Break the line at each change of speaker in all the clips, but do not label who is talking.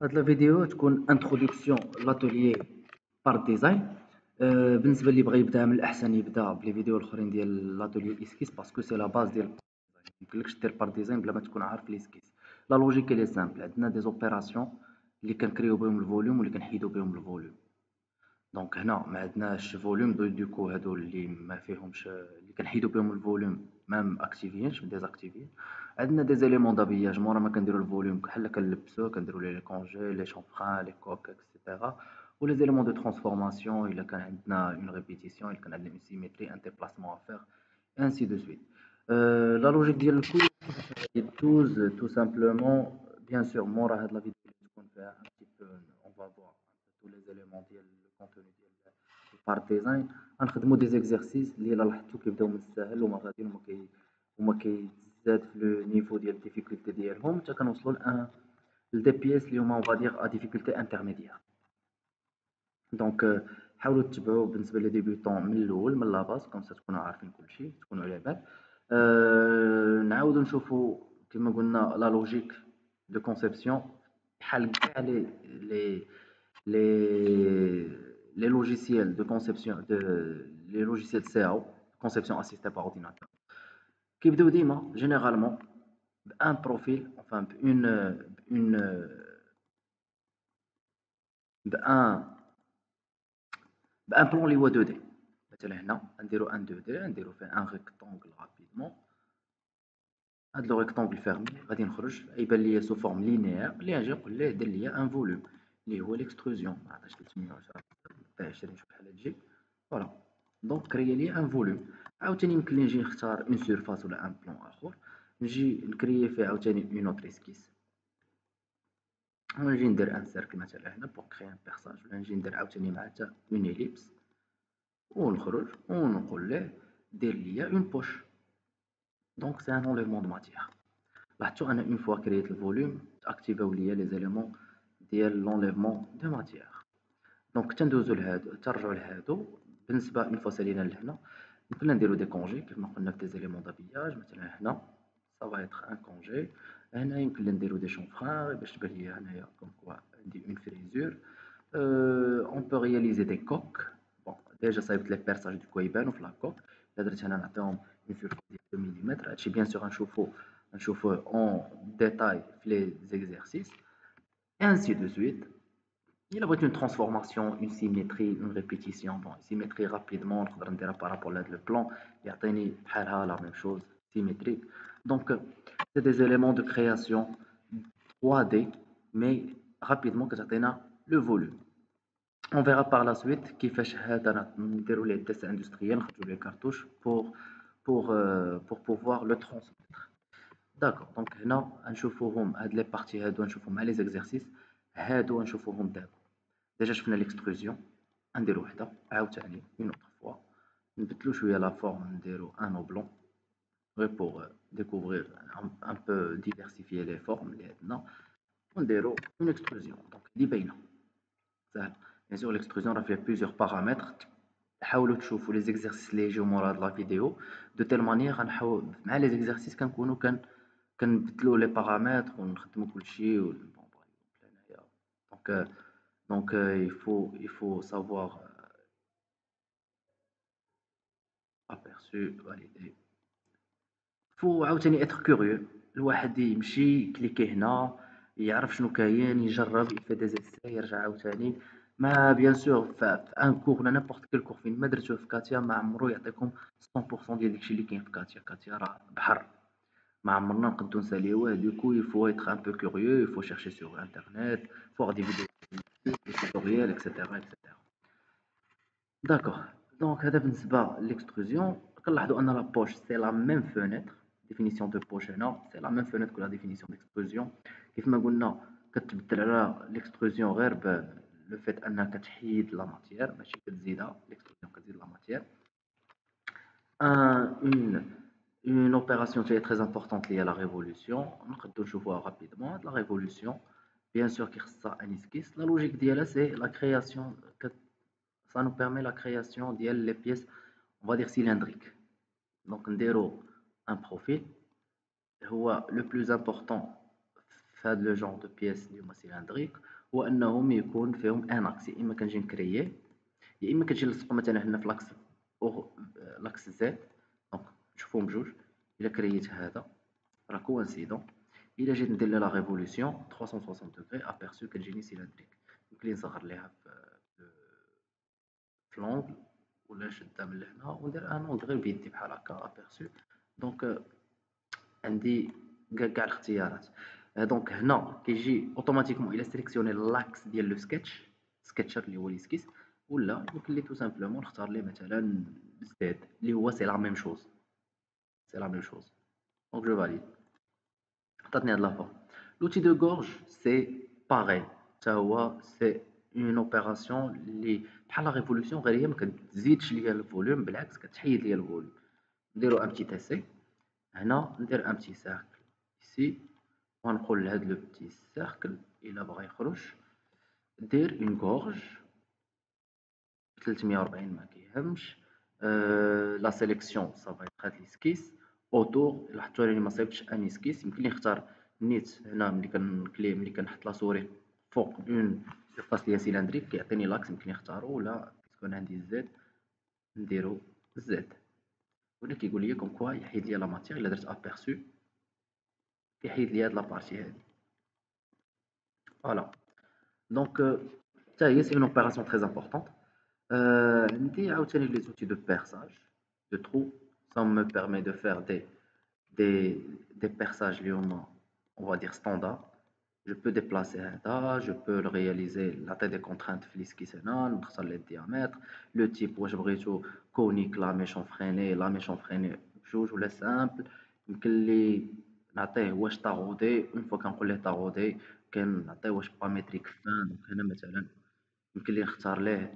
هاد لا فيديو تكون انتروداكسيون لاتوليي بار ديزاين. بالنسبه اللي بغى يبدا من الاحسن يبدا بلي فيديو الاخرين ديال لاتوليي اسكيس باسكو سي لا باز ديال ميمكنلكش دير بار ديزاين بلا ما تكون عارف ليسكيس. لا لوجيك لي سامبل، عندنا دي زوبيراسيون اللي كنكريو بهم الفوليوم واللي كنحيدو بهم الفوليوم. دونك هنا ما عندناش فوليوم دوكو هادو اللي ما فيهمش اللي كنحيدو بهم الفوليوم ما ماكتيفيينش ديزاكتيفين. عندنا دي زيليمون دابياج مورا ما كنديرو الفوليوم بحال كنلبسوه كنديرو ليه لي كونجي لي شونفران لي كوك اكسيتيرا. و لي زيليمون دو ترانسفورماسيون الا كان عندنا اون ريبيتيسيون الا كان عندنا اون سيميتري ان ديبلاسمون افير ainsi de suite. La logique ديال الكود دوز tout simplement bien sûr مورا هاد لا فيديو اللي تكون فيها un petit peu on va voir tous les éléments ديال الكونتوني ديال البار ديزاين. غنخدمو دي زيكزارسيس اللي الا لاحظتو كيبداو من الساهل وما غاديين وما كيزاد في لو نيفو ديال الديفيكولتي ديالهم حتى كنوصلو لدي بياس اللي هما اون فادير ا ديفيكولتي انترميديير. دونك حاولوا تتبعوا بالنسبه لي ديبيوطون من الاول من لاباس كومسا تكونوا عارفين كلشي تكونوا على بال. نعاودوا نشوفوا كما قلنا لا لوجيك دو كونسيبسيون بحال كاع لي les logiciels de conception les logiciels CAO conception assistée par ordinateur كيبداو ديما généralement بان بروفيل enfin بان بلان اللي هو 2 دي. مثلا هنا نديرو ان 2 دي نديرو فيه ان ريكتونغل رابيدمون. هاد لو ريكتونغل فيرمي غادي نخرج يبان ليا سو فورم لينيير اللي غادي نقول ليه دير ليا ان فوليوم اللي هو ليكستروزيون. ما عطاش 310 20 شوف بحال تجي فوالا. دونك كريا لي ان فوليوم. عاوتاني يمكن لي نجي نختار اون سيرفاس ولا ان بلون اخر نجي نكريي فيه عاوتاني اون اوتر اسكيس. ونجي ندير ان سيركل مثلا هنا بور كريي ان بيرساج ولا نجي ندير عاوتاني مع حتى اون اليبس ونخرج ونقول ليه دير ليا اون بوش. دونك سي ان انليفمون دو ماتيير. لاحظتوا انا اون فوا كرييت الفوليوم اكتيفاو ليا لي زيليمون ديال لونليفمون دو ماتيير. دونك تندوزو لهادو ترجعوا لهادو. بالنسبه اون فوا سالينا لهنا يمكننا نديرو دي كونجي كيف ما قلنا في دي زيليمون دابياج. مثلا هنا سافا ايتر ان كونجي. هنا يمكن لنا نديرو دي شونفران باش تبان ليا هنايا كوم كوا عندي اون فريزور. اون بو رياليزي دي كوك. بون ديجا صايبت لي بيرساج دوكو يبانو في لا كوك. الا درت هنا نعطيهم اون سيرفاس ديال 2 ملم. هادشي بيان سور غنشوفوه اون ديتاي في لي زيكزارسيس ainsi de suite. Il a une transformation, une symétrie, une répétition. Bon, symétrie rapidement, on va dire par rapport à le plan, il y a la même chose, symétrique. Donc, c'est des éléments de création 3D, mais rapidement que ça le volume. On verra par la suite qui fait dérouler les tests industriels, les cartouches pour pouvoir le transmettre. D'accord. Donc, là, on choisit les parties, on choisit les exercices, on choisit دابا. ديجا شفنا l'extrusion نديرو وحده عاوتاني اون اوتر فوا نبدلو شويه لا فورم نديرو ان اوبلون غير بوغ ديكوفرير ان بو ديفيرسيفيي لي فورم اللي عندنا ونديرو اون اكستروزيون. دونك اللي باينه ساهل. بيان سور l'extrusion راه فيها بليزيور بارامتر. حاولوا تشوفوا لي زيكزارسيس اللي يجيو مورا هاد لا فيديو دو تيل مانيير غنحاول مع لي زيكزارسيس كنكونوا كنبدلوا لي بارامتر ونخدموا كلشي بون هنايا. Donc il faut savoir aperçu, valider. faut عاوتاني être curieux. الواحد يمشي كليكي هنا يعرف شنو كاين يجرب يفي دي زيساي يرجع عاوتاني. ما بيان سور في ان كور ولا نيمبورط كيل كور فين ما درتوه في كاتيا ما عمرو يعطيكم 100% ديال داكشي اللي كاين في كاتيا. كاتيا راه بحر ما عمرنا نقدو نساليوه. دوكو il faut être un peu curieux, il faut chercher sur internet, voir des vidéos, des tutoriels, etc. etc. D'accord. Donc, هذا بالنسبة l'extrusion. كنلاحظوا أن la poche c'est la même fenêtre. Définition de poche هنا c'est la même fenêtre que la définition d'extrusion. كيف ما قلنا كتبدل على l'extrusion غير le fait أنك تحيد la matière ماشي كتزيدها. l'extrusion كتزيد la matière. Une opération qui est très importante liée à la révolution. نقدروا نشوفوها rapidement. La révolution bien sûr qui خصها un esquisse. La logique ديالها c'est la création. Ça nous permet la création des pièces, on va dire cylindriques. Donc, on un profil. Le plus important في هاد لو جون دو بيس اللي هما سيلندريك هو انهم يكون فيهم ان اكس، يا اما كنجي نكرييه يا اما كتجي نلصقو مثلا هنا في لاكس او لاكس زد. دونك نشوفهم بجوج. الا كرييت هذا راه كوانسيدون، الا جيت ندير لها لا ريفولوسيون 360 دوغري ابيرسو كتجيني سيلندريك. يمكن لي نصغر ليها في لونغل ولا نشدها من لهنا وندير ان اونغل غير بيدي بحال هكا ابيرسو. دونك عندي كاع الاختيارات. دونك هنا كيجي اوتوماتيكمون الى سيليكسيوني لاكس ديال لو سكتش سكتشر اللي هو ليسكيس، ولا يمكن لي تو سامبلومون نختار ليه مثلا زد اللي هو سي لا ميم شوز، سي لا ميم شوز. دونك جو فاليد. عطاتني هاد لافا. لوتي دو غورج سي باغي حتى هو سي اون اوبيراسيون اللي بحال لا ريفولوسيون، غير هي ما كتزيدش ليا الفوليوم، بالعكس كتحيد ليا الفوليوم. نديرو ان بتي تيسي هنا، ندير ان بتي سيركل ici ونقول لهاد لو بتي سيركل الا بغا يخرج دير اون غورج 340 ما كيهمش. لا سيليكسيون صافي هاد ليسكيس اوتور. لاحظتوا راني ما صيبتش ان اسكيس، يمكن لي نختار نيت هنا ملي كنكلي ملي كنحط لا سوري فوق اون سيرفاس اللي هي سيلندريك كيعطيني لاكس يمكن نختارو، ولا تكون عندي زد نديرو زد. ولا كيقول لي كوم كوا يحيد لي لا ماتيغ الا درت ابيرسو كيحيد لي هاد لابارتي هادي. فوالا. دونك حتى هي سي اون اوبيراسيون تري امبورطونط. عندي عاوتاني لي زوتي دو بيرساج دو ترو، ça me permet de faire des perçages اللي هما on va dire standard. Je peux déplacer هذا، je peux le réaliser la taille des contraintes في l'esquisse هنا، نختار لي الديامتر، لو تيب واش بغيتو كونيك لا ميشونفريني لا ميشونفريني بجوج ولا سامبل. يمكن لي نعطيه واش طاغودي، اون فوا كنقول ليه طاغودي كنعطيه واش باميتريك فان. دونك هنا مثلا يمكن لي نختار ليه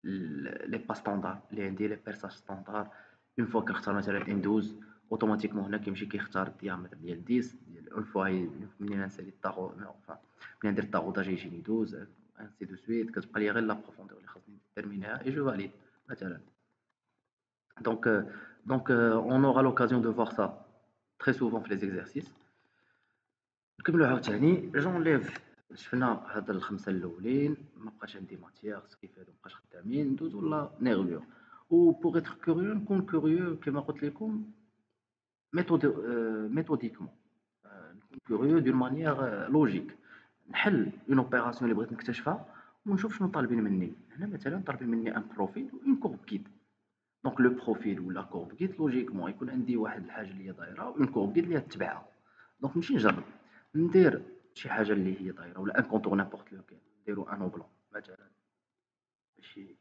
لي با ستاندار اللي عندي لي بيرساج ستاندار. اون فوا كنختار مثلا ان 12 اوتوماتيكمون هنا كيمشي كيختار الديامتر ديال 10 ديال اون فوا منين نسالي الطاغو منين ندير الطاغوداج يجيني 12 انسي دو سويت. كتبقى لي غير لا بروفوندور اللي خاصني ديتيرمينيها اي جو فاليد مثلا. Donc on aura l'occasion de voir ça très souvent في les exercices. نكملو عاوتاني جونليف. شفنا هاد الخمسه الاولين ما بقاش عندي ماتيير كيف هادو مابقاش خدامين، ندوزو لا نيرفيور. و بوغ اتر كوريو نكون كوريو كيما قلت لكم ميثوديكمون، نكون كوريو دون مانيير لوجيك. نحل اون اوبيراسيون اللي بغيت نكتشفها ونشوف شنو طالبين مني. هنا مثلا طالبين مني ان بروفيل و اون كورب جيد. دونك لو بروفيل ولا كورب جيد لوجيكمون يكون عندي واحد الحاجه اللي هي دايره اون كورب جيد اللي هي تتبعها. دونك نمشي نجرب ندير شي حاجه اللي هي دايره ولا ان كونتور نيمبورط لوكيل، نديرو ان اوبلون مثلا ماشي.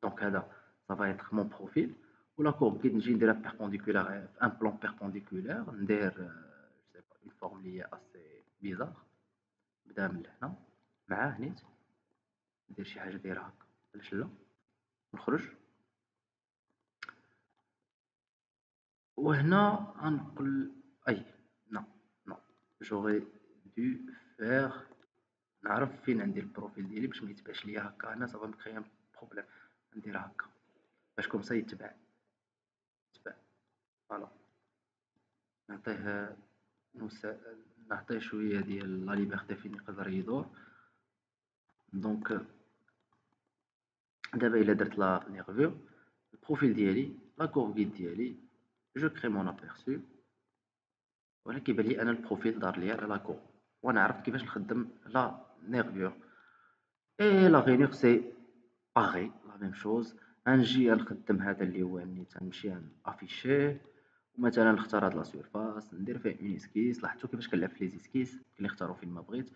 دونك هذا صافا يتر مون بروفيل. ولا كورب جيد نجي نديرها بيربونديكولار في ان بلون بيربونديكولار، ندير جو سي با اون فورم اللي هي اسي بيزار. نبدا من هنا معاه نيت ندير شي حاجه دايره هكا علاش لا، نخرج وهنا غنقول اي نو نو جوغي دو فير. نعرف فين عندي البروفيل ديالي باش ما يتبعش ليا هكا. هنا صافا مكريا بروبليم، نديرها هكا باش كومسا يتبع. فوالا. نعطيه نعطيه شويه ديال لا ليبرتي فين يقدر يدور. دونك دابا الا درت لا نيرفيو البروفيل ديالي لا كورفيد ديالي جو كري مون ابيرسو، ولكن كيبان لي انا البروفيل دار ليا على لا كور وانا عرفت كيفاش نخدم لا نيرفيور. اي لا غينيغ سي باغي لا ميم شوز. غنجي نخدم هذا اللي هو ني تنمشي افيشيه ومثلا نختار هاد لا سيرفاس ندير فيه اون اسكيس. لاحظتوا كيفاش كنلعب في لي اسكيس كي نختارو فين ما بغيت.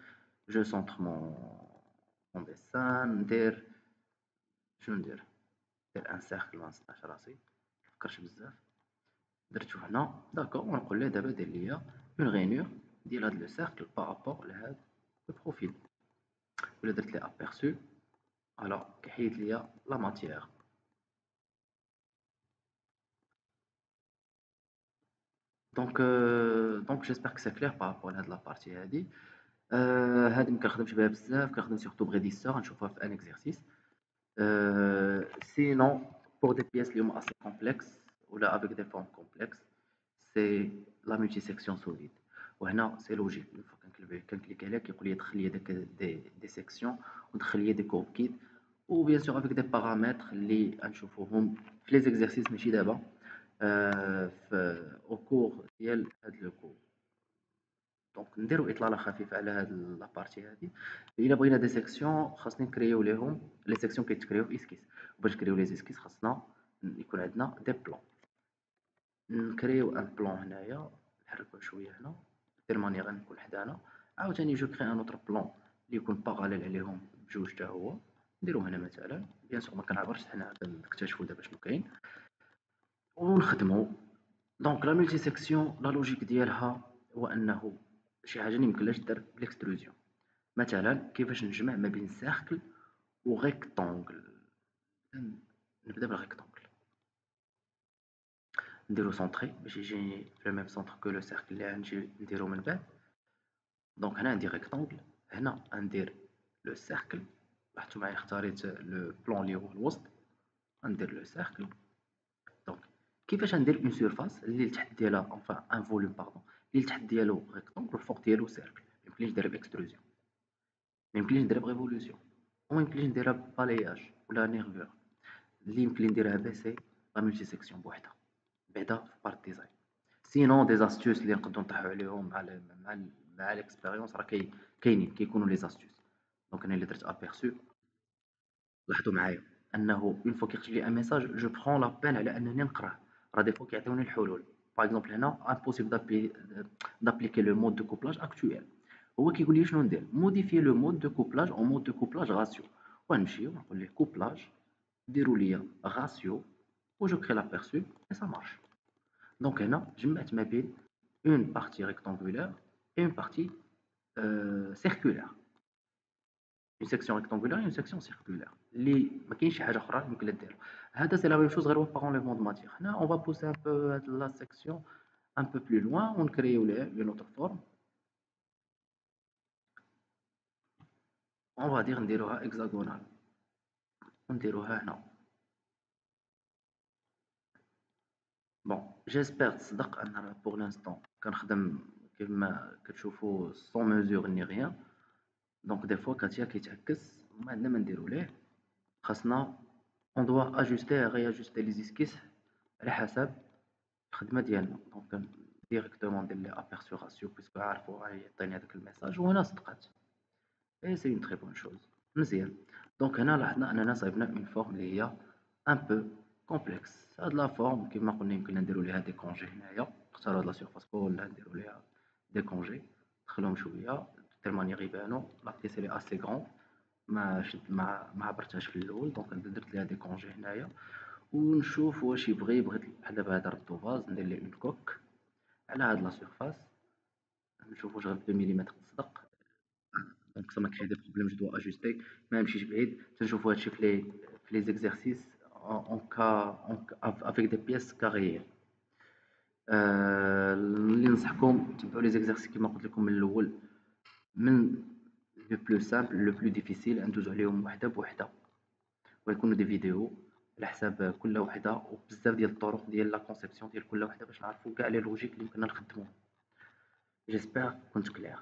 جو سونطر مون ديسان ندير شنو ندير ان سيركل ما نصنعش راسي مفكرش بزاف. درتو هنا داكوغ ونقول ليه دابا دير ليا اون غينيغ ديال هاد لو سيركل بارابور لهاد لو بروفيل. ولا درت لي ابيرسو فوالا كيحيد ليا لا ماتيير. دونك جيسبر كو سي كلير بارابور لهاد لا بارتي هادي. هادي مكنخدمش بها بزاف، كنخدم سورتو بغيديسور غنشوفوها في ان اكزرسيس. سينون pour des pièces اللي هما assez complexes ولا avec des formes complexes c'est la multisection solide. وهنا سي لوجيك اون فوا كنكليك عليه كيقول لي دخل لي داك دي سيكسيون ودخل لي دي كوب كيت و بيان سور افيك دي بارامتر اللي غنشوفوهم في لي زيكزارسيس ماشي دابا في او كور ديال هاد لو كور. دونك نديرو اطلاله خفيفه على هاد لابارتي هادي. الا بغينا دي سيكسيون خاصني نكريو ليهم لي سيكسيون كيتكريو في اسكيس، باش نكريو لي اسكيس خاصنا يكون عندنا دي بلون. نكريو ان بلون هنايا، نحركوه شويه هنا دير ماني غنكون حدانا، عاوتاني جو كري ان اوتر بلون اللي يكون باراليل عليهم بجوج حتى هو، نديرو هنا مثلا بيان سور ما كنعبرش حنا كنكتشفوا دابا شنو كاين ونخدمو. دونك لا ملتي سيكسيون لا لوجيك ديالها هو انه شي حاجه اللي ميمكنلاش دير بالاكستروزيون. مثلا كيفاش نجمع ما بين سيركل و ريكتونغل. نبدا بالريكتونغل، نديرو سونطري باش يجيني في لو ميم سونطر كو لو سيركل اللي غنجي نديرو من بعد. دونك هنا عندي ريكتونغل، هنا غندير لو سيركل، لاحظتوا معايا اختاريت لو بلون اللي هو الوسط، غندير لو سيركل. دونك كيفاش ندير اون سيرفاس اللي لتحت ديالها انفا ان فوليوم باردون اللي لتحت ديالو ريكتونغل والفوق ديالو سيركل، ميمكنليش نديرها باكستروزيون، ميمكنليش نديرها بريفولوسيون، وميمكنليش نديرها ببالياج ولا نيرفور. اللي يمكن لي نديرها با سي لا ملتي سيكسيون بوحدها بعدا في بارت ديزاين. سينون دي زاستوس اللي نقدروا نطيحوا عليهم مع الاكسبيريونس راه كاينين كيكونوا لي زاستوس. دونك انا اللي درت ابيرسو، لاحظوا معايا انه اون فوا كيخرج لي ان ميساج جو برون لا بين على انني نقراه. راه دي فوا كيعطيوني الحلول، باغ اكزومبل هنا امبوسيبل دابليكي لو مود دو كوبلاج اكطويل، هو كيقول لي شنو ندير موديفي لو مود دو كوبلاج اون مود دو كوبلاج راسيو، ونمشي ونقول ليه كوبلاج ديروا لي راسيو و جو كري لابيرسو اي سا مارش. دونك هنا جمعت ما بين اون بارتي ريكتانغولار اي اون بارتي سيركولار، اون سيكسيون ريكتانغولار اي اون سيكسيون سيركولار اللي ما كاينش شي حاجه اخرى يمكن ديرها. هذا سي لا ميم شوز غير هو باغ انليفمون دو ماتيير. هنا اون فا بوسي ان بو هاد لا سيكسيون ان بو بلو لوان ونكريو ليه اون اوتر فورم. اون فا دير نديروها هكزاغونال ونديروها هنا. بون جيسبر تصدق ان راه بوغ لانستون كنخدم كيما كتشوفوا سون ميزور ني غيان. دونك دي فوا كاتيا كيتعكس ما عندنا ما نديرو ليه، خاصنا اون دوا اجوستي رياجوستي لي زيسكيس على حسب الخدمه ديالنا. دونك ديريكتومون ندير لي ابيرسو راسيو بيسكو عارفو راه يعطيني هذاك الميساج وهنا صدقات. اي سي اون تري بون شوز مزيان. دونك هنا لاحظنا اننا صايبنا اون فورم اللي هي ان بو كومبلكس. هاد لا فورم كيما قلنا يمكن نديرو ليها دي كونجي هنايا، نختارو هاد لا سيرفاس كلها نديرو ليها دي كونجي، ندخلهم شويه دير مانيير يبانو. لا بيس لي اسي غون ما عبرتهاش في الاول، دونك درت ليها دي كونجي هنايا ونشوف واش بغيت بحال دابا هذا ردو فاز ندير ليه اون كوك على هاد لا سيرفاس، نشوف واش غير 2 ملم تصدق. دونك ça m'a créé des problèmes je dois ajuster. ما نمشيش بعيد تنشوفوا هادشي في لي زيكزارسيس اون كا افيك دي بياس كاريير. اللي ننصحكم تبعوا لي زيكزارسيس كيما قلت لكم من الاول، من لو بلو سامبل لو بلو ديفيسيل ندوزو عليهم وحده بوحده، ويكونوا دي فيديو على حساب كل وحده وبزاف ديال الطرق ديال لا كونسيبسيون ديال كل وحده باش نعرفوا كاع لي لوجيك اللي يمكننا نخدموهم. جيسبر كنت كلير.